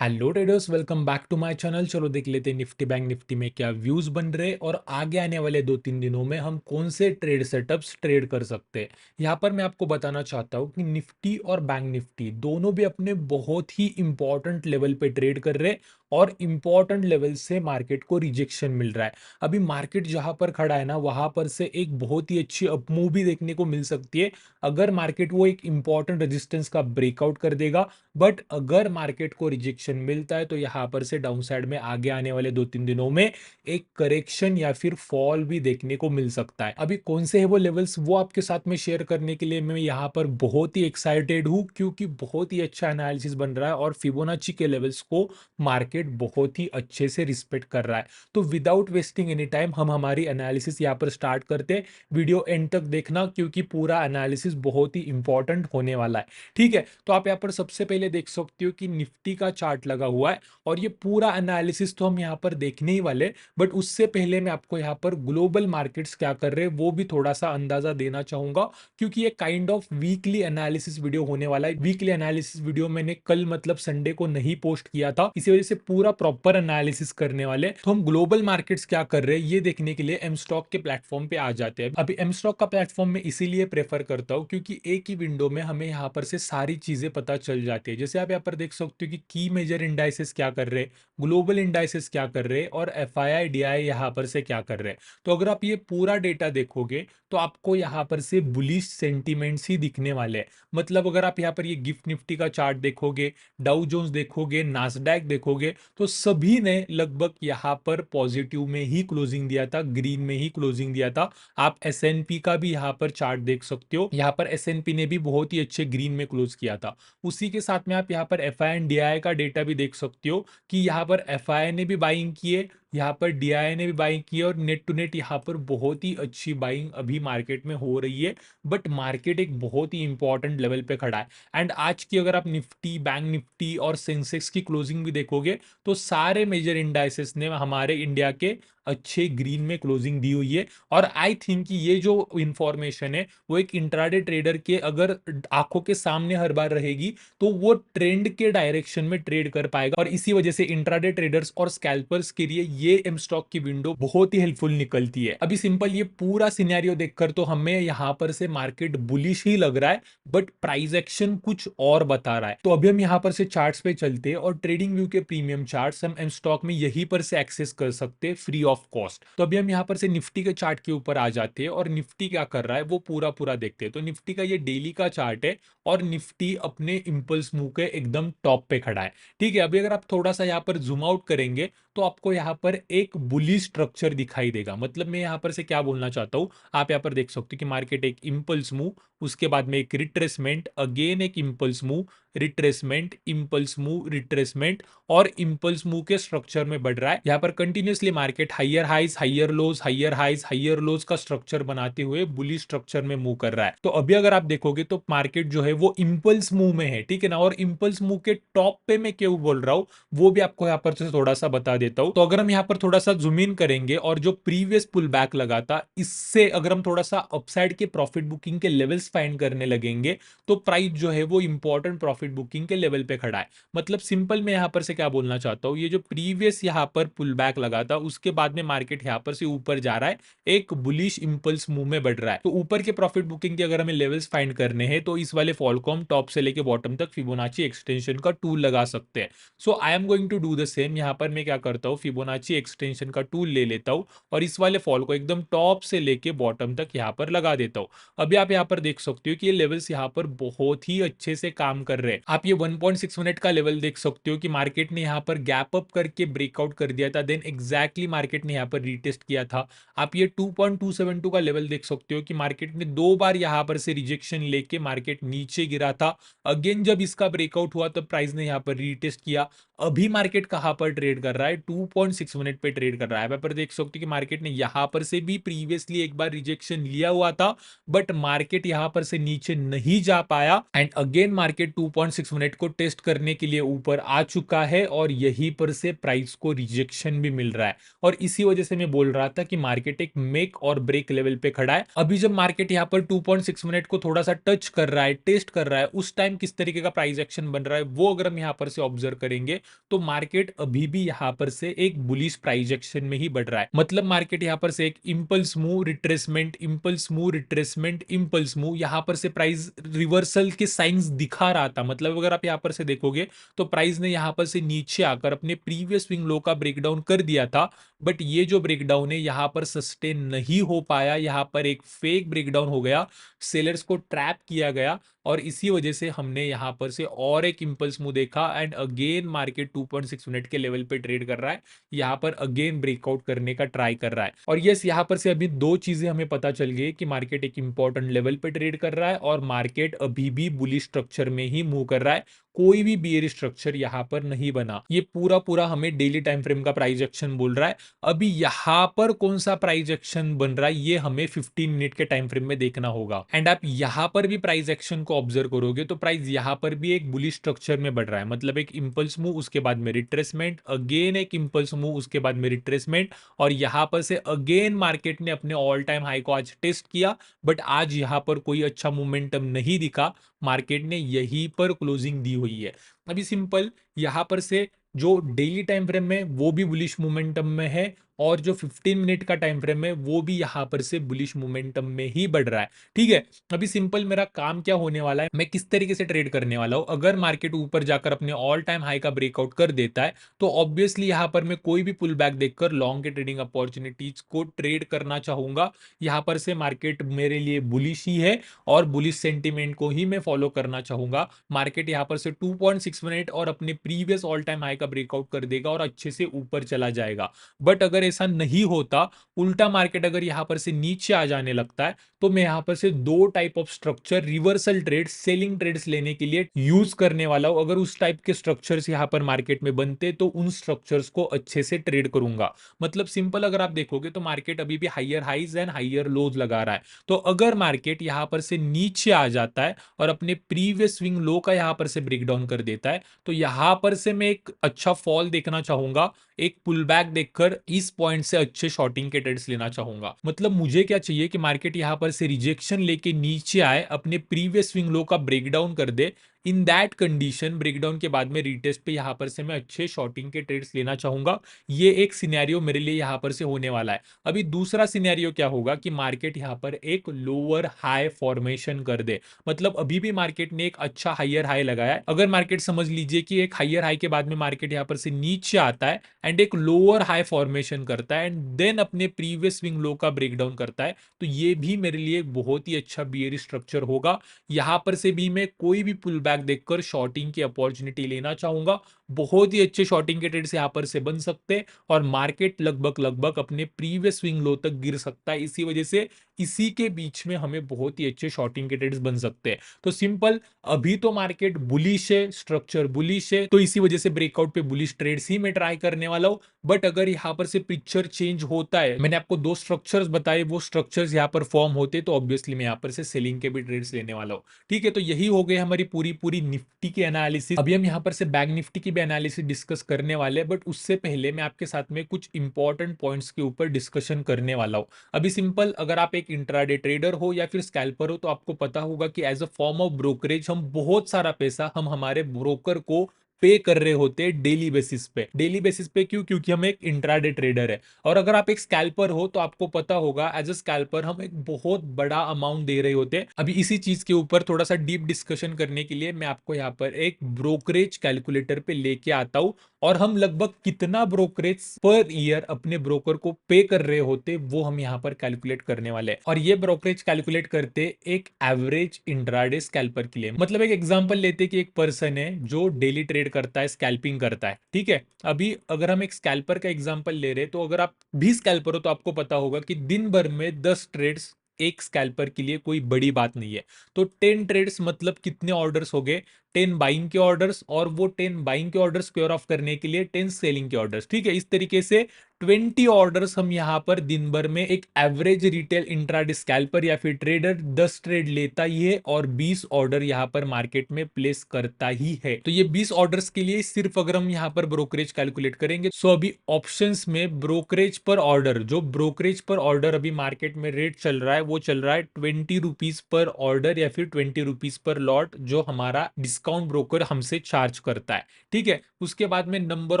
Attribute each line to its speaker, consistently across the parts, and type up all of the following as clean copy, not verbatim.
Speaker 1: Hello traders, welcome back to my channel. चलो देख लेते हैं निफ्टी बैंक निफ्टी में क्या व्यूज बन रहे और आगे आने वाले 2-3 दिनों में हम कौन से ट्रेड सेटअप्स ट्रेड कर सकते हैं। यहाँ पर मैं आपको बताना चाहता हूँ कि निफ्टी और बैंक निफ्टी दोनों भी अपने बहुत ही इंपॉर्टेंट लेवल पे ट्रेड कर रहे हैं और इंपॉर्टेंट लेवल से मार्केट को रिजेक्शन मिल रहा है। अभी मार्केट जहां पर खड़ा है ना, वहां पर से एक बहुत ही अच्छी अपमूव भी देखने को मिल सकती है अगर मार्केट वो एक इंपॉर्टेंट रेजिस्टेंस का ब्रेकआउट कर देगा। बट अगर मार्केट को रिजेक्शन मिलता है तो यहां पर से डाउन साइड में आगे आने वाले 2-3 दिनों में एक करेक्शन या फिर फॉल भी देखने को मिल सकता है। अभी कौन से है वो लेवल्स, वो आपके साथ में शेयर करने के लिए मैं यहाँ पर बहुत ही एक्साइटेड हूँ, क्योंकि बहुत ही अच्छा एनालिसिस बन रहा है और फिबोनाची के लेवल्स को मार्केट बहुत ही अच्छे से रिस्पेक्ट कर रहा है। तो विदाउट वेस्टिंग एनी टाइम हम हमारी एनालिसिस यहाँ पर स्टार्ट करते हैं। वीडियो एंड तक देखना, क्योंकि पूरा एनालिसिस बहुत ही इंपॉर्टेंट होने वाला है। ठीक है, तो आप यहाँ पर सबसे पहले देख सकते हो कि निफ्टी का चार्ट लगा हुआ है और ये पूरा एनालिसिस तो हम यहाँ पर देखने ही वाले। बट उससे पहले मैं आपको यहाँ पर ग्लोबल मार्केट्स क्या कर रहे हैं वो भी थोड़ा सा अंदाजा देना चाहूंगा, क्योंकि ये kind of weekly analysis video होने वाला है। वीकली एनालिसिस वीडियो मैंने कल मतलब संडे को नहीं पोस्ट किया था, इसी वजह से पूरा प्रॉपर एनालिसिस करने वाले। तो हम ग्लोबल मार्केट्स क्या कर रहे हैं ये देखने के लिए एम स्टॉक के प्लेटफॉर्म पे आ जाते हैं। अभी एम स्टॉक का प्लेटफॉर्म में इसीलिए प्रेफर करता हूँ क्योंकि एक ही विंडो में हमें यहाँ पर से सारी चीजें पता चल जाती है। जैसे आप यहाँ पर देख सकते हो कि की मेजर इंडाइसेस क्या कर रहे हैं, ग्लोबल इंडाइसेस क्या कर रहे हैं और F I I D I यहाँ पर से क्या कर रहे हैं। तो अगर आप ये पूरा डेटा देखोगे तो आपको यहाँ पर से बुलिश सेंटीमेंट्स ही दिखने वाले हैं। मतलब अगर आप यहाँ पर ये गिफ्ट निफ्टी का चार्ट देखोगे, डाउ जोन्स देखोगे, नास्डैक देखोगे, तो सभी ने लगभग यहाँ पर पॉजिटिव में ही क्लोजिंग दिया था, ग्रीन में ही क्लोजिंग दिया था। आप एस एन पी का भी यहाँ पर चार्ट देख सकते हो, यहाँ पर एस एन पी ने भी बहुत ही अच्छे ग्रीन में क्लोज किया था। उसी के साथ में आप यहाँ पर F I N D I का डेटा भी देख सकते हो कि यहाँ पर एफ आई ने भी बाइंग किए, यहाँ पर डीआई ने भी बाइंग की और नेट टू नेट यहाँ पर बहुत ही अच्छी बाइंग अभी मार्केट में हो रही है। बट मार्केट एक बहुत ही इंपॉर्टेंट लेवल पे खड़ा है। एंड आज की अगर आप निफ्टी, बैंक निफ्टी और सेंसेक्स की क्लोजिंग भी देखोगे तो सारे मेजर इंडाइसेस ने हमारे इंडिया के अच्छे ग्रीन में क्लोजिंग दी हुई है। और आई थिंक कि ये जो इंफॉर्मेशन है वो एक इंट्राडे ट्रेडर के अगर आंखों के सामने हर बार रहेगी तो वो ट्रेंड के डायरेक्शन में ट्रेड कर पाएगा। और इसी वजह से इंट्राडे ट्रेडर्स और स्कैल्पर्स के लिए ये एम स्टॉक की विंडो बहुत ही हेल्पफुल निकलती है। अभी सिंपल ये पूरा सिनेरियो देखकर तो हमें यहाँ पर से मार्केट बुलिश ही लग रहा है, बट प्राइस एक्शन कुछ और बता रहा है। तो अभी हम यहाँ पर से चार्ट्स पे चलते हैं और ट्रेडिंग व्यू के प्रीमियम चार्ट्स हम एम स्टॉक में यहीं पर से एक्सेस कर सकते हैं फ्री ऑफ कॉस्ट। तो अभी हम यहाँ पर से निफ्टी के चार्ट के ऊपर आ जाते हैं और निफ्टी क्या कर रहा है वो पूरा पूरा देखते हैं। तो निफ्टी का ये डेली का चार्ट है और निफ्टी अपने इंपल्स मूव के एकदम टॉप पे खड़ा है। ठीक है, अभी अगर आप थोड़ा सा यहाँ पर जूम आउट करेंगे तो आपको यहाँ पर एक बुलिश स्ट्रक्चर दिखाई देगा। मतलब मैं यहाँ पर से क्या बोलना चाहता हूँ, आप यहाँ पर देख सकते हो कि मार्केट एक इंपल्स मूव, उसके बाद में एक रिट्रेसमेंट, अगेन एक impulse move, retracement, impulse move, retracement और इंपल्स मूव के स्ट्रक्चर में बढ़ रहा है। यहाँ पर continuously market higher highs, higher lows, higher highs, higher lows का स्ट्रक्चर बनाते हुए बुलिश स्ट्रक्चर में मूव कर रहा है। तो अभी अगर आप देखोगे तो मार्केट जो है वो इंपल्स मूव में है, ठीक है ना। और इंपल्स मूव के टॉप पे मैं क्यों बोल रहा हूँ वो भी आपको यहाँ पर से थोड़ा सा बता देता हूँ। तो अगर हम यहाँ पर थोड़ा सा जूम इन करेंगे और जो प्रीवियस पुल बैक लगा था, इससे अगर हम थोड़ा सा अपसाइड के प्रॉफिट बुकिंग के लेवल्स फाइंड करने लगेंगे तो प्राइस जो है वो इंपॉर्टेंट प्रॉफिट बुकिंग के लेवल पे खड़ा है। मतलब सिंपल मैं यहाँ पर से क्या बोलना चाहता हूँ, ये जो प्रीवियस यहाँ पर पुल बैक लगा था उसके बाद में मार्केट यहाँ पर से ऊपर जा रहा है, एक बुलिश इंपल्स मूव में बढ़ रहा है। तो ऊपर के प्रॉफिट बुकिंग के अगर हमें लेवल्स फाइंड करने हैं तो इस वाले फॉल को हम टॉप से लेके बॉटम तक फिबोनाची एक्सटेंशन का टूल लगा सकते हैं। So I am going to do the same. यहाँ पर मैं क्या करता हूँ, फिबोनाची एक्सटेंशन का टूल ले लेता हूँ और इस वाले फॉल को एकदम टॉप से लेके बॉटम तक यहाँ पर लगा देता हूँ। अभी आप यहाँ पर देख सकते हो कि ये लेवल्स यहाँ पर बहुत ही अच्छे से काम कर रहे हैं। आप ये 1.6 मिनट का लेवल देख सकते हो कि मार्केट ने यहाँ पर गैप अप करके ब्रेकआउट कर दिया था, देन एग्जैक्टली मार्केट ने यहाँ पर रीटेस्ट किया था। आप ये 2.272 का लेवल देख सकते हो कि मार्केट ने दो बार यहाँ पर से रिजेक्शन लेके मार्केट नीचे गिरा था। अगेन जब इसका ब्रेकआउट हुआ तब प्राइस ने यहाँ पर रीटेस्ट किया। अभी मार्केट कहां पर ट्रेड कर रहा है, 2.6 मिनट पे ट्रेड कर रहा है। यहाँ पर देख सकते हो कि मार्केट ने यहाँ पर से भी प्रीवियसली एक बार रिजेक्शन लिया हुआ था, बट मार्केट यहाँ पर से नीचे नहीं जा पाया एंड अगेन मार्केट 2.6 मिनट को टेस्ट करने के लिए ऊपर आ चुका है और यहीं पर से प्राइस को रिजेक्शन भी मिल रहा है। और इसी वजह से मैं बोल रहा था कि मार्केट एक मेक और ब्रेक लेवल पे खड़ा है। अभी जब मार्केट यहाँ पर 2.6 मिनट को थोड़ा सा टच कर रहा है, टेस्ट कर रहा है, उस टाइम किस तरीके का प्राइस एक्शन बन रहा है वो अगर हम यहाँ पर से ऑब्जर्व करेंगे तो मार्केट अभी भी यहाँ पर से एक बुलिश प्राइस एक्शन में ही बढ़ रहा है। मतलब मार्केट यहाँ पर से एक impulse move, retracement, impulse move, retracement, impulse move, यहाँ पर से प्राइस रिवर्सल के साइंस दिखा रहा था। मतलब अगर आप यहाँ पर से देखोगे तो प्राइस ने यहाँ पर से नीचे आकर अपने प्रीवियस स्विंग लो का ब्रेकडाउन कर दिया था, बट ये जो ब्रेकडाउन है यहाँ पर सस्टेन नहीं हो पाया, यहाँ पर एक फेक ब्रेकडाउन हो गया, सेलर्स को ट्रैप किया गया और इसी वजह से हमने यहाँ पर से और एक इंपल्स मूव देखा एंड अगेन मार्केट 2.6 मिनट के लेवल पे ट्रेड कर रहा है, यहाँ पर अगेन ब्रेकआउट करने का ट्राई कर रहा है। और यस, यहाँ पर से अभी दो चीजें हमें पता चल गई कि मार्केट एक इंपॉर्टेंट लेवल पे ट्रेड कर रहा है और मार्केट अभी भी बुलिश स्ट्रक्चर में ही मूव कर रहा है, कोई भी बियरिश स्ट्रक्चर यहाँ पर नहीं बना। ये पूरा पूरा हमें डेली टाइम फ्रेम का प्राइस एक्शन बोल रहा है। अभी यहां पर कौन सा प्राइस एक्शन बन रहा है ये हमें 15 मिनट के टाइम फ्रेम में देखना होगा एंड आप यहां पर भी प्राइस एक्शन को ऑब्जर्व करोगे तो प्राइस यहां पर भी एक बुलिश स्ट्रक्चर में बढ़ रहा है। मतलब एक इंपल्स मूव, उसके बाद में रिट्रेसमेंट, अगेन एक इंपल्स मूव, उसके बाद में रिट्रेसमेंट और यहां पर से अगेन मार्केट ने अपने ऑल टाइम हाई को आज टेस्ट किया, बट आज यहां पर कोई अच्छा मोमेंटम नहीं दिखा, मार्केट ने यहीं पर क्लोजिंग दी हुई है। अभी सिंपल यहां पर से जो डेली टाइम फ्रेम में वो भी बुलिश मोमेंटम में है और जो 15 मिनट का टाइम फ्रेम है वो भी यहां पर से बुलिश मोमेंटम में ही बढ़ रहा है। ठीक है, अभी सिंपल मेरा काम क्या होने वाला है, मैं किस तरीके से ट्रेड करने वाला हूं। अगर मार्केट ऊपर जाकर अपने ऑल टाइम हाई का ब्रेकआउट कर देता है तो ऑब्वियसली यहां पर मैं कोई भी पुल बैक देखकर लॉन्ग के ट्रेडिंग अपॉर्चुनिटीज को ट्रेड करना चाहूंगा। यहां पर से मार्केट मेरे लिए बुलिश ही है और बुलिश सेंटीमेंट को ही मैं फॉलो करना चाहूंगा। मार्केट यहां पर से 2.6 मिनट और अपने प्रीवियस ऑल टाइम हाई का ब्रेकआउट कर देगा और अच्छे से ऊपर चला जाएगा। बट अगर ऐसा नहीं होता, उल्टा मार्केट अगर यहां पर से नीचे आ जाने लगता है तो मैं यहां पर से दो type of structure, reversal trades, selling trades लेने के लिए यूज करने वाला हूं। अगर उस टाइप के स्ट्रक्चर्स यहां पर मार्केट में बनते तो उन स्ट्रक्चर्स को अच्छे से ट्रेड करूंगा। मतलब सिंपल अगर आप देखोगे तो मार्केट अभी भी हाइयर हाइज एंड हाइयर लोज लगा रहा है। तो अगर मार्केट यहां पर से नीचे आ जाता है और अपने प्रीवियस स्विंग लो का यहां पर से ब्रेकडाउन कर देता है तो यहां पर से मैं एक अच्छा फॉल देखना चाहूंगा, एक पुल बैक देखकर इस पॉइंट से अच्छे शॉर्टिंग के ट्रेड्स लेना चाहूंगा। मतलब मुझे क्या चाहिए कि मार्केट यहां पर से रिजेक्शन लेके नीचे आए, अपने प्रीवियस स्विंग लो का ब्रेकडाउन कर दे। इन दैट कंडीशन ब्रेकडाउन के बाद में रीटेस्ट पे यहां पर से मैं अच्छे शॉर्टिंग के ट्रेड्स लेना चाहूंगा। ये एक सिनेरियो मेरे लिए यहां पर से होने वाला है। अभी दूसरा सिनेरियो क्या होगा कि मार्केट यहां पर एक लोअर हाई फॉर्मेशन कर दे। मतलब अभी भी मार्केट ने एक अच्छा हाइयर हाई लगाया है। अगर मार्केट समझ लीजिए कि एक हाइयर हाई के बाद में मार्केट यहां पर से नीचे आता है एंड एक लोअर हाई फॉर्मेशन करता है एंड देन अपने प्रीवियस स्विंग लो का ब्रेकडाउन करता है, तो ये भी मेरे लिए एक बहुत ही अच्छा बियरिश स्ट्रक्चर होगा। यहां पर से भी मैं कोई भी पुल बैक देखकर शॉर्टिंग की अपॉर्चुनिटी लेना चाहूंगा। बहुत ही अच्छे शॉर्टिंग के ट्रेड्स यहां पर से बन सकते हैं और मार्केट लगभग लगभग अपने प्रीवियस स्विंग लो तक गिर सकता है। इसी वजह से इसी के बीच में हमें बहुत ही अच्छे शॉर्टिंग के ट्रेड्स बन सकते हैं। तो सिंपल, अभी तो मार्केट बुलिश है, स्ट्रक्चर बुलिश है, तो इसी वजह से ब्रेकआउट पे बुलिश ट्रेड्स ही मैं ट्राई करने वाला हूं। बट अगर यहां पर से पिक्चर चेंज होता है, मैंने आपको दो स्ट्रक्चर्स बताए, वो स्ट्रक्चर्स यहां पर फॉर्म होते तो ऑब्वियसली मैं यहां पर से सेलिंग के भी ट्रेड्स लेने वाला हूं। ठीक है, तो यही हो गई हमारी पूरी पूरी निफ्टी की एनालिसिस। अभी हम यहां पर से बैंक निफ्टी की भी एनालिसिस डिस्कस करने वाले हैं, बट उससे पहले मैं आपके साथ में कुछ इंपॉर्टेंट पॉइंट्स के ऊपर डिस्कशन करने वाला हूं। अभी सिंपल, अगर आप एक इंट्राडे ट्रेडर हो या फिर स्कैल्पर हो तो आपको पता होगा कि as a form of brokerage हम बहुत सारा पैसा हम हमारे ब्रोकर को पे कर रहे होते हैं डेली बेसिस पे। डेली बेसिस पे क्यों? क्योंकि हम एक इंट्राडे ट्रेडर है। और अगर आप एक स्कैल्पर हो तो आपको पता होगा एज अ स्कैल्पर हम एक बहुत बड़ा अमाउंट दे रहे होते हैं। अभी इसी चीज के ऊपर थोड़ा सा डीप डिस्कशन करने के लिए मैं आपको यहाँ पर एक ब्रोकरेज कैलकुलेटर पे लेके आता हूं और हम लगभग कितना ब्रोकरेज पर ईयर अपने ब्रोकर को पे कर रहे होते वो हम यहाँ पर कैलकुलेट करने वाले हैं। और ये ब्रोकरेज कैलकुलेट करते एक एवरेज इंट्राडे स्कैल्पर के लिए। मतलब एक एग्जांपल लेते कि एक पर्सन है जो डेली ट्रेड करता है, स्कैल्पिंग करता है। ठीक है, अभी अगर हम एक स्कैल्पर का एग्जांपल ले रहे हैं तो अगर आप भी स्कैल्पर हो तो आपको पता होगा कि दिन भर में 10 ट्रेड्स एक स्कैल्पर के लिए कोई बड़ी बात नहीं है। तो 10 ट्रेड्स मतलब कितने ऑर्डर्स हो गए? 10 बाइंग के ऑर्डर्स और वो 10 बाइंग के ऑर्डर्स स्क्वायर ऑफ करने के लिए 10 सेलिंग के ऑर्डर्स। ठीक है, इस तरीके से 20 ऑर्डर्स हम यहाँ पर दिन भर में एक एवरेज रिटेल इंट्राडे स्कैल्पर या फिर ट्रेडर 10 ट्रेड लेता ही है और 20 ऑर्डर यहाँ पर मार्केट में प्लेस करता ही है। तो ये 20 ऑर्डर्स के लिए सिर्फ अगर हम यहाँ पर ब्रोकरेज कैलकुलेट करेंगे, सो अभी ऑप्शंस में ब्रोकरेज पर ऑर्डर, जो ब्रोकरेज पर ऑर्डर अभी मार्केट में रेट चल रहा है वो चल रहा है 20 रुपीज पर ऑर्डर या फिर 20 रुपीज पर लॉट, जो हमारा डिस्काउंट ब्रोकर हमसे चार्ज करता है। ठीक है, उसके बाद में नंबर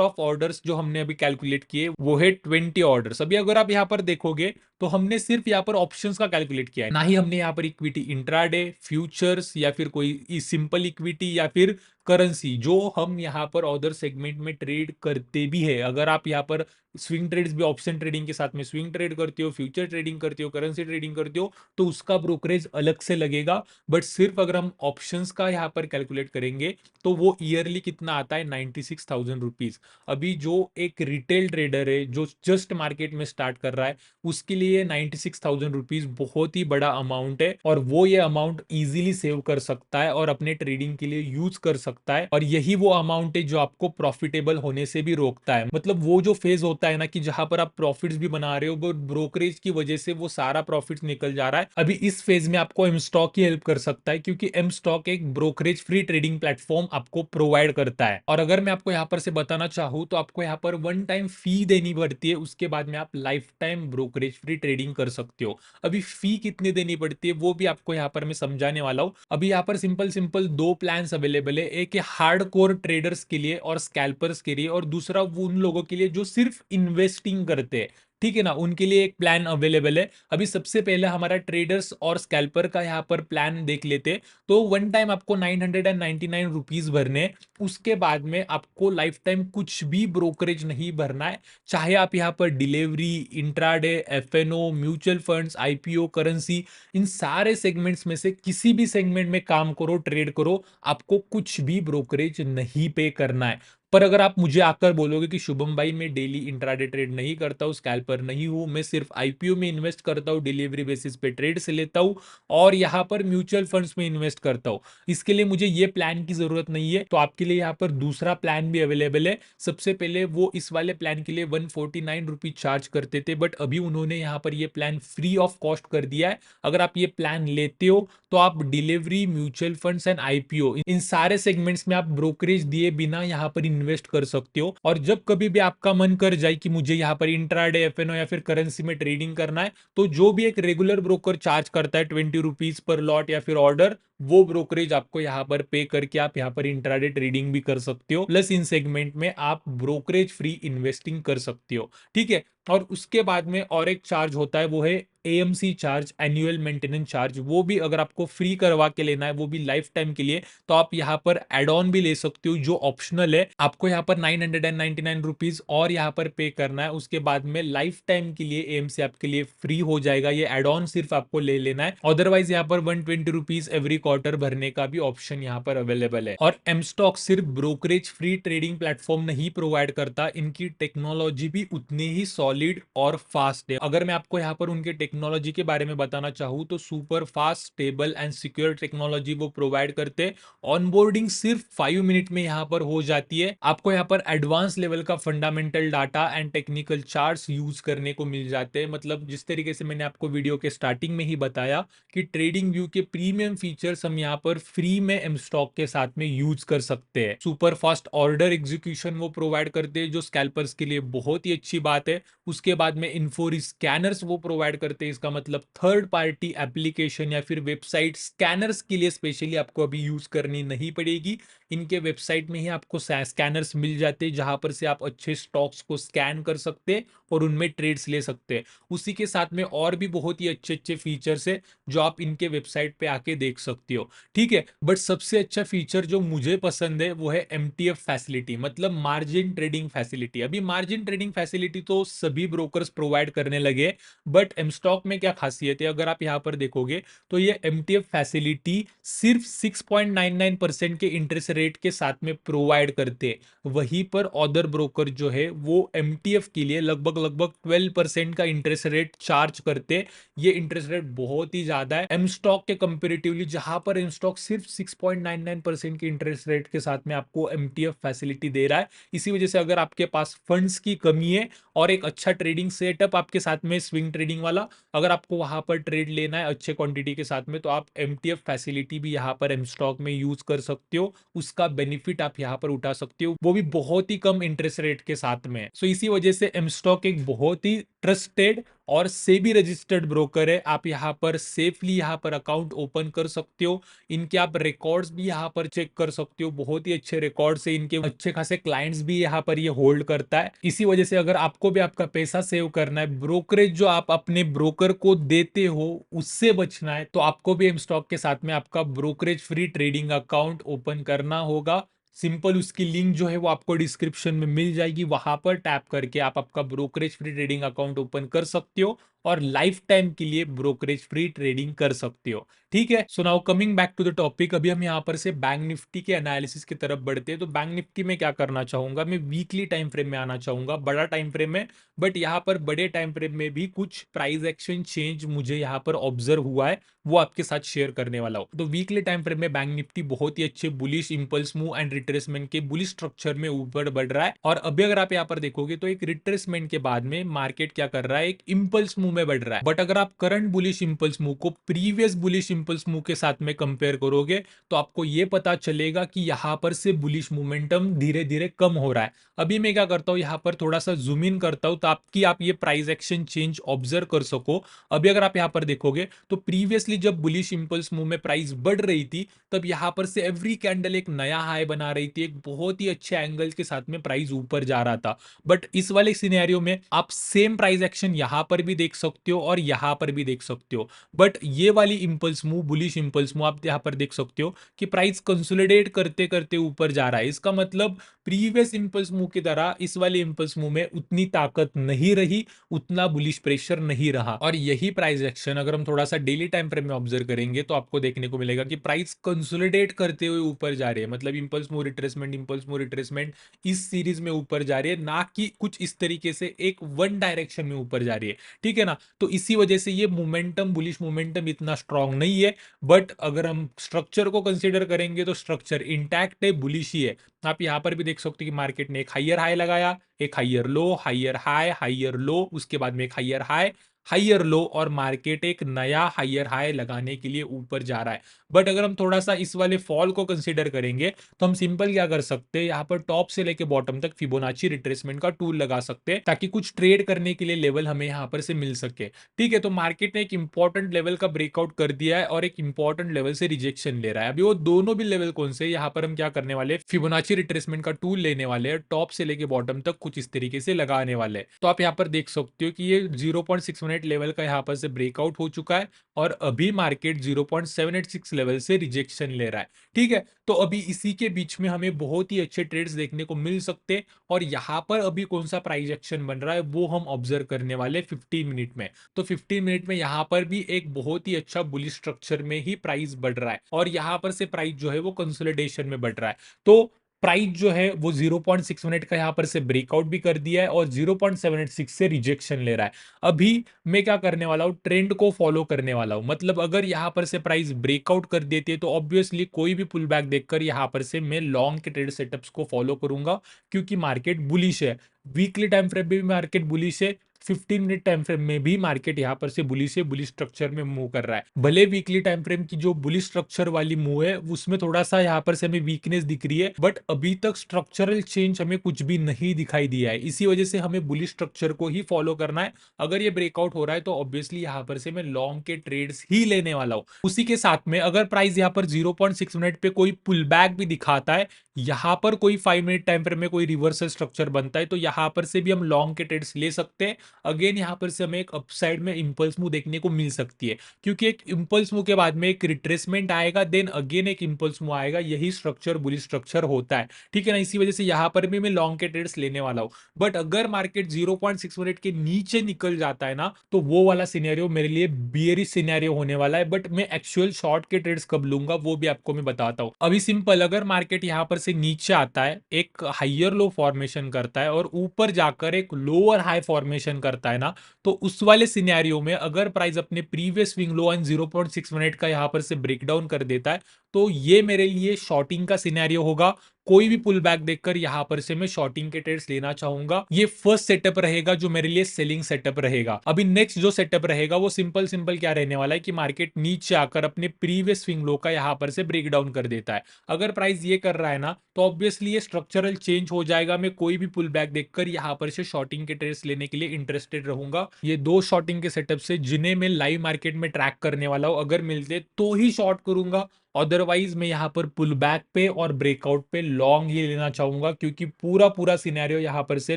Speaker 1: ऑफ ऑर्डर्स जो हमने अभी कैलकुलेट किए वो है 20 ऑर्डर्स। अभी अगर आप यहाँ पर देखोगे तो हमने सिर्फ यहाँ पर ऑप्शंस का कैलकुलेट किया है, ना ही हमने यहाँ पर इक्विटी इंट्राडे, फ्यूचर्स या फिर कोई सिंपल इक्विटी या फिर करेंसी जो हम यहाँ पर अदर सेगमेंट में ट्रेड करते भी है। अगर आप यहाँ पर स्विंग ट्रेड्स भी ऑप्शन ट्रेडिंग के साथ में स्विंग ट्रेड करते हो, फ्यूचर ट्रेडिंग करते हो, करेंसी ट्रेडिंग करते हो, तो उसका ब्रोकरेज अलग से लगेगा। बट सिर्फ अगर हम ऑप्शंस का यहाँ पर कैलकुलेट करेंगे तो वो ईयरली कितना आता है, 96,000 रुपीज। अभी जो एक रिटेल ट्रेडर है जो जस्ट मार्केट में स्टार्ट कर रहा है, उसके लिए 96,000 रुपीज बहुत ही बड़ा अमाउंट है और वो ये अमाउंट इजीली सेव कर सकता है और अपने ट्रेडिंग के लिए यूज कर सकता है। और यही वो अमाउंट है जो आपको प्रॉफिटेबल होने से भी रोकता है। मतलब वो जो फेज होता है ना कि जहां पर आप प्रॉफिट्स भी बना रहे हो, वो ब्रोकरेज की वजह से वो सारा प्रॉफिट निकल जा रहा है। अभी इस फेज में आपको एम स्टॉक ही हेल्प कर सकता है, क्योंकि एम स्टॉक एक ब्रोकरेज फ्री ट्रेडिंग प्लेटफॉर्म आपको प्रोवाइड करता है। और अगर मैं आपको यहाँ पर से बताना चाहूँ तो आपको यहाँ पर वन टाइम फी देनी पड़ती है, उसके बाद में आप life time brokerage free trading कर सकते हो। अभी फी कितनी देनी पड़ती है वो भी आपको यहाँ पर मैं समझाने वाला हूँ। अभी यहाँ पर सिंपल सिंपल दो प्लान्स अवेलेबल है, एक है हार्ड कोर ट्रेडर्स के लिए और स्कैल्पर्स के लिए, और दूसरा वो उन लोगों के लिए जो सिर्फ इन्वेस्टिंग करते हैं। ठीक है ना, उनके लिए एक प्लान अवेलेबल है। अभी सबसे पहले हमारा ट्रेडर्स और स्कैल्पर का यहाँ पर प्लान देख लेते हैं। तो वन टाइम आपको 999 रुपीज भरने, उसके बाद में आपको लाइफ टाइम कुछ भी ब्रोकरेज नहीं भरना है। चाहे आप यहाँ पर delivery, intraday, F N O, mutual funds, IPO, currency, इन सारे सेगमेंट्स में से किसी भी सेगमेंट में काम करो, ट्रेड करो, आपको कुछ भी ब्रोकरेज नहीं पे करना है। पर अगर आप मुझे आकर बोलोगे कि शुभम भाई मैं डेली इंट्राडे ट्रेड नहीं करता हूँ, स्कैल्पर नहीं हूँ, मैं सिर्फ आईपीओ में इन्वेस्ट करता हूँ, डिलीवरी बेसिस पे ट्रेड से लेता हूँ और यहाँ पर म्यूचुअल फंड्स में इन्वेस्ट करता हूँ, इसके लिए मुझे ये प्लान की जरूरत नहीं है, तो आपके लिए यहाँ पर दूसरा प्लान भी अवेलेबल है। सबसे पहले वो इस वाले प्लान के लिए 149 रुपीज चार्ज करते थे, बट अभी उन्होंने यहाँ पर ये प्लान फ्री ऑफ कॉस्ट कर दिया है। अगर आप ये प्लान लेते हो तो आप delivery, mutual funds and IPO, इन सारे सेगमेंट्स में आप ब्रोकरेज दिए बिना यहाँ पर इन्वेस्ट कर सकते हो। और जब कभी भी आपका मन कर जाए कि मुझे यहाँ पर इंट्राडे, एफएनओ या फिर करेंसी में ट्रेडिंग करना है, तो जो भी एक रेगुलर ब्रोकर चार्ज करता है 20 रुपीज पर लॉट या फिर ऑर्डर, वो ब्रोकरेज आपको यहाँ पर पे करके आप यहाँ पर इंट्राडे ट्रेडिंग भी कर सकते हो, प्लस इन सेगमेंट में आप ब्रोकरेज फ्री इन्वेस्टिंग कर सकते हो। ठीक है, और उसके बाद में और एक चार्ज होता है, वो है AMC charge, annual maintenance charge. वो भी अगर आपको फ्री करवा के लेना है, वो भी लाइफ टाइम के लिए, तो आप यहाँ पर एड ऑन भी ले सकते हो जो ऑप्शनल है। आपको यहाँ पर 999 रुपीज और यहाँ पर पे करना है, उसके बाद में लाइफ टाइम के लिए एएमसी आपके लिए फ्री हो जाएगा। ये एड ऑन सिर्फ आपको ले लेना है, अदरवाइज यहाँ पर 120 रुपीज एवरी क्वार्टर भरने का भी ऑप्शन यहाँ पर अवेलेबल है। और एम स्टॉक सिर्फ ब्रोकरेज फ्री ट्रेडिंग प्लेटफॉर्म नहीं प्रोवाइड करता, इनकी टेक्नोलॉजी भी उतनी ही सॉलिड और फास्ट है। अगर मैं आपको यहाँ पर उनके टेक्नोलॉजी के बारे में बताना चाहूँ तो super fast, stable and secure technology वो प्रोवाइड करते हैं। ऑनबोर्डिंग सिर्फ 5 मिनट में यहाँ पर हो जाती है। आपको यहाँ पर एडवांस लेवल का fundamental data and technical charts use करने को मिल जाते हैं। मतलब जिस तरीके से मैंने आपको वीडियो के स्टार्टिंग में ही बताया कि ट्रेडिंग व्यू के प्रीमियम फीचर्स हम यहाँ पर फ्री में एम स्टॉक के साथ में यूज कर सकते हैं। सुपर फास्ट ऑर्डर एग्जीक्यूशन वो प्रोवाइड करते हैं, जो स्कैल्पर्स के लिए बहुत ही अच्छी बात है। उसके बाद में इन्फोरी स्कैनर्स वो प्रोवाइड करते हैं, इसका मतलब थर्ड पार्टी एप्लीकेशन या फिर वेबसाइट स्कैनर्स के लिए स्पेशली आपको अभी यूज करनी नहीं पड़ेगी। इनके वेबसाइट में ही आपको स्कैनर्स मिल जाते हैं, जहां पर से आप अच्छे स्टॉक्स को स्कैन कर सकते हैं और उनमें ट्रेड्स ले सकते हैं। उसी के साथ में और भी बहुत ही अच्छे अच्छे फीचर्स है जो आप इनके वेबसाइट पे आके देख सकते हो। ठीक है, बट सबसे अच्छा फीचर जो मुझे पसंद है वो है एमटीएफ फैसिलिटी, मतलब मार्जिन ट्रेडिंग फैसिलिटी। अभी मार्जिन ट्रेडिंग फैसिलिटी तो सभी ब्रोकर्स प्रोवाइड करने लगे, बट एमस्टॉक में क्या खासियत है, अगर आप यहाँ पर देखोगे तो ये एमटीएफ फैसिलिटी सिर्फ 6.99% के इंटरेस्ट रेट के साथ में प्रोवाइड करते हैं, वहीं पर अदर ब्रोकर जो है वो एमटीएफ के लिए लगभग लगभग 12% का इंटरेस्ट रेट चार्ज करते हैं। ये इंटरेस्ट रेट बहुत ही ज्यादा है एम स्टॉक के कंपेरेटिवली, जहां पर एम स्टॉक सिर्फ 6.99% के इंटरेस्ट रेट के साथ में आपको एमटीएफ फैसिलिटी दे रहा है। इसी वजह से अगर आपके पास फंड्स की कमी है और एक अच्छा ट्रेडिंग सेटअप आपके साथ में स्विंग ट्रेडिंग वाला, अगर आपको वहां पर ट्रेड लेना है अच्छे क्वांटिटी के साथ में, तो आप एमटीएफ फैसिलिटी भी यहाँ पर एम स्टॉक में यूज कर सकते हो। उसका बेनिफिट आप यहाँ पर उठा सकते हो, वो भी बहुत ही कम इंटरेस्ट रेट के साथ में। सो इसी वजह से एम स्टॉक एक बहुत ही ट्रस्टेड और सेबी रजिस्टर्ड ब्रोकर है। आप यहाँ पर सेफली यहाँ पर अकाउंट ओपन कर सकते हो। इनके आप रिकॉर्ड्स भी यहाँ पर चेक कर सकते हो, बहुत ही अच्छे रिकॉर्ड्स है इनके, अच्छे खासे क्लाइंट्स भी यहाँ पर ये होल्ड करता है। इसी वजह से अगर आपको भी आपका पैसा सेव करना है, ब्रोकरेज जो आप अपने ब्रोकर को देते हो उससे बचना है, तो आपको भी एम स्टॉक के साथ में आपका brokerage free trading account open करना होगा। सिंपल उसकी लिंक जो है वो आपको डिस्क्रिप्शन में मिल जाएगी, वहां पर टैप करके आप आपका brokerage free trading account open कर सकते हो और लाइफ टाइम के लिए ब्रोकरेज फ्री ट्रेडिंग कर सकते हो। ठीक है, so now coming back to the topic, अभी हम यहाँ पर से बैंक निफ्टी के एनालिसिस की तरफ बढ़ते हैं। तो बैंक निफ्टी में क्या करना चाहूंगा, मैं वीकली टाइम फ्रेम में आना चाहूंगा, बड़ा टाइम फ्रेम में, बट यहाँ पर बड़े टाइम फ्रेम में भी कुछ प्राइस एक्शन चेंज मुझे यहाँ पर ऑब्जर्व हुआ है, वो आपके साथ शेयर करने वाला हूं। तो वीकली टाइम फ्रेम में बैंक निफ्टी बहुत ही अच्छे bullish impulse move and retracement के बुलिश स्ट्रक्चर में ऊपर बढ़ रहा है। और अभी अगर आप यहाँ पर देखोगे तो एक रिट्रेसमेंट के बाद में मार्केट क्या कर रहा है, एक इंपल्स मूव में बढ़ रहा है। बट अगर आप करंट बुलिश इंपल्स मूव को प्रीवियस बुलिश इंपल्स मूव के साथ में कंपेयर करोगे तो आपको ये पता चलेगा कि यहाँ पर से बुलिश मोमेंटम धीरे धीरे कम हो रहा है। अभी मैं क्या करता हूँ, यहाँ पर थोड़ा सा जूम इन करता हूँ ताकि आप ये प्राइस एक्शन चेंज ऑब्जर्व कर सको। अभी अगर आप यहाँ पर देखोगे तो प्रीवियसली जब बुलिश इंपल्स मूव में प्राइस बढ़ रही थी, तब यहाँ पर से एवरी कैंडल एक नया हाई बना रही थी, एक बहुत ही अच्छे एंगल के साथ में प्राइस ऊपर जा रहा था। बट इस वाले सिनेरियो में आप सेम प्राइस एक्शन यहाँ पर भी देख सकते हो और यहाँ पर भी देख सकते हो। बट ये वाली impulse move, bullish impulse move, आप यहाँ पर देख सकते हो कि प्राइस कंसोलिडेट करते करते ऊपर जा रहा है। इसका मतलब प्रीवियस इंपल्स मूव की तरह इस वाले इंपल्स मूव में उतनी ताकत नहीं रही, उतना बुलिश प्रेशर नहीं रहा। और यही प्राइस एक्शन अगर हम थोड़ा सा डेली टाइम फ्रेम में ऑब्जर्व करेंगे तो आपको देखने को मिलेगा कि प्राइस कंसोलिडेट करते हुए ऊपर जा रही है, मतलब impulse move retracement, impulse move retracement इस सीरीज में ऊपर जा रही है, ना कि कुछ इस तरीके से एक वन डायरेक्शन में ऊपर जा रही है। ठीक है ना, तो इसी वजह से ये मोमेंटम, बुलिश मोमेंटम इतना स्ट्रांग नहीं है। बट अगर हम स्ट्रक्चर को कंसीडर करेंगे तो स्ट्रक्चर इंटैक्ट है, बुलिश ही है। आप यहां पर भी देख सकते हो कि मार्केट ने एक हाइयर हाई लगाया, एक हाइयर लो, हाइयर हाई, हाइयर लो, उसके बाद में एक हाइयर हाई, हाइयर लो, और मार्केट एक नया हाइयर हाई लगाने के लिए ऊपर जा रहा है। बट अगर हम थोड़ा सा इस वाले फॉल को कंसीडर करेंगे तो हम सिंपल क्या कर सकते हैं, यहाँ पर टॉप से लेके बॉटम तक फिबोनाची रिट्रेसमेंट का टूल लगा सकते हैं ताकि कुछ ट्रेड करने के लिए लेवल हमें यहाँ पर से मिल सके। ठीक है, तो मार्केट ने एक इंपॉर्टेंट लेवल का ब्रेकआउट कर दिया है और एक इंपॉर्टेंट लेवल से रिजेक्शन ले रहा है। अभी वो दोनों भी लेवल कौन से, यहाँ पर हम क्या करने वाले, फिबोनाची रिट्रेसमेंट का टूल लेने वाले हैं, टॉप से लेके बॉटम तक कुछ इस तरीके से लगाने वाले हैं। तो आप यहाँ पर देख सकते हो कि ये 0.618 लेवल का यहाँ पर से ब्रेकआउट हो चुका है और अभी मार्केट 0.786 लेवल से रिजेक्शन ले रहा है। ठीक है, तो अभी इसी के बीच में हमें बहुत ही अच्छे ट्रेड्स देखने को मिल सकते हैं और यहाँ पर अभी कौन सा प्राइस एक्शन बन रहा है वो हम ऑब्जर्व करने वाले 15 मिनट में। तो 15 मिनट में यहाँ पर भी एक बहुत ही अच्छा बुलिश स्ट्रक्चर में ही प्राइस बढ़ रहा है और यहाँ पर से प्राइस जो है वो कंसोलिडेशन में बढ़ रहा है। तो प्राइस जो है वो 0.6 मिनट का यहाँ पर से ब्रेकआउट भी कर दिया है और 0.786 से रिजेक्शन ले रहा है। अभी मैं क्या करने वाला हूँ, ट्रेंड को फॉलो करने वाला हूँ। मतलब अगर यहाँ पर से प्राइस ब्रेकआउट कर देती है तो ऑब्वियसली कोई भी पुल बैक देखकर यहाँ पर से मैं लॉन्ग के ट्रेड सेटअप्स को फॉलो करूंगा, क्योंकि मार्केट बुलिश है। वीकली टाइम फ्रेम में भी मार्केट बुलिश है, 15 मिनट टाइम फ्रेम में भी मार्केट यहाँ पर से बुलिश है, बुलिश स्ट्रक्चर में मूव कर रहा है। भले वीकली टाइम फ्रेम की जो बुलिश स्ट्रक्चर वाली मूव है उसमें थोड़ा सा यहाँ पर से हमें वीकनेस दिख रही है, बट अभी तक स्ट्रक्चरल चेंज हमें कुछ भी नहीं दिखाई दिया है। इसी वजह से हमें बुलिश स्ट्रक्चर को ही फॉलो करना है। अगर ये ब्रेकआउट हो रहा है तो ऑब्वियसली यहाँ पर से मैं लॉन्ग के ट्रेड्स ही लेने वाला हूँ। उसी के साथ में अगर प्राइस यहाँ पर 0.6 मिनट पे कोई पुल बैक भी दिखाता है, यहाँ पर कोई 5 मिनट टाइम फ्रेम में कोई रिवर्सल स्ट्रक्चर बनता है, तो यहाँ पर से भी हम लॉन्ग के ट्रेड्स ले सकते हैं। अगेन यहाँ पर से हमें एक अपसाइड में इम्पल्स मूव देखने को मिल सकती है, क्योंकि एक इम्पल्स मूव के बाद में एक रिट्रेसमेंट आएगा, देन अगेन एक इम्पल्स मूव आएगा। यही स्ट्रक्चर बुलिश स्ट्रक्चर होता है, ठीक है ना। इसी वजह से यहाँ पर भी मैं लॉन्ग के ट्रेड्स लेने वाला हूँ। बट अगर मार्केट 0.618 के नीचे निकल जाता है ना, तो वो वाला सिनेरियो मेरे लिए बियरिश सिनेरियो होने वाला है। बट मैं एक्चुअल शॉर्ट के ट्रेड्स कब लूंगा वो भी आपको मैं बताता हूँ। अभी सिंपल, अगर मार्केट यहाँ पर से नीचे आता है, एक हाइयर लो फॉर्मेशन करता है और ऊपर जाकर एक लोअर हाई फॉर्मेशन करता है ना, तो उस वाले सिनेरियो में अगर प्राइस अपने प्रीवियस स्विंग लो एंड 0.618 का यहाँ पर से ब्रेकडाउन कर देता है, तो ये मेरे लिए शॉर्टिंग का सिनेरियो होगा। कोई भी पुल बैक देखकर यहाँ पर से मैं शॉर्टिंग के ट्रेड्स लेना चाहूंगा। ये फर्स्ट सेटअप रहेगा जो मेरे लिए सेलिंग सेटअप रहेगा। अभी नेक्स्ट जो सेटअप रहेगा वो सिंपल सिंपल क्या रहने वाला है कि मार्केट नीचे आकर अपने प्रीवियस स्विंग लो का यहाँ पर से ब्रेक डाउन कर देता है। अगर प्राइस ये कर रहा है ना, तो ऑब्वियसली ये स्ट्रक्चरल चेंज हो जाएगा। मैं कोई भी पुल बैक देखकर यहाँ पर से शॉर्टिंग के ट्रेड्स लेने के लिए इंटरेस्टेड रहूंगा। ये दो शॉर्टिंग के सेटअप से जिन्हें मैं लाइव मार्केट में ट्रैक करने वाला हूं, अगर मिलते तो ही शॉर्ट करूंगा। अदरवाइज मैं यहाँ पर पुल बैक पे और ब्रेकआउट पे लॉन्ग ही लेना चाहूंगा, क्योंकि पूरा पूरा सिनेरियो यहाँ पर से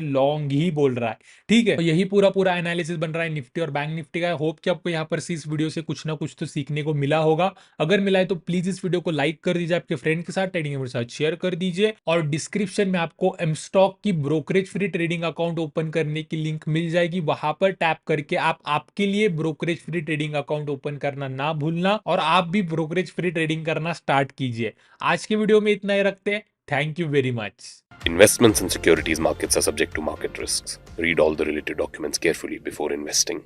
Speaker 1: लॉन्ग ही बोल रहा है, ठीक है। तो यही पूरा पूरा एनालिसिस बन रहा है निफ्टी और बैंक निफ्टी का। होप कि आपको यहाँ पर से इस वीडियो से कुछ ना कुछ तो सीखने को मिला होगा। अगर मिला है तो प्लीज इस वीडियो को लाइक कर दीजिए, आपके फ्रेंड के साथ, ट्रेडिंग के साथ शेयर कर दीजिए। और डिस्क्रिप्शन में आपको एम स्टॉक की brokerage free trading account open करने की लिंक मिल जाएगी। वहां पर टैप करके आप आपके लिए brokerage free trading account open करना ना भूलना, और आप भी ब्रोकरेज फ्री ट्रेडिंग करना स्टार्ट कीजिए। आज के वीडियो में इतना ही रखते हैं। Thank you very much.
Speaker 2: Investments in securities markets are subject to market risks. Read all the related documents carefully before investing.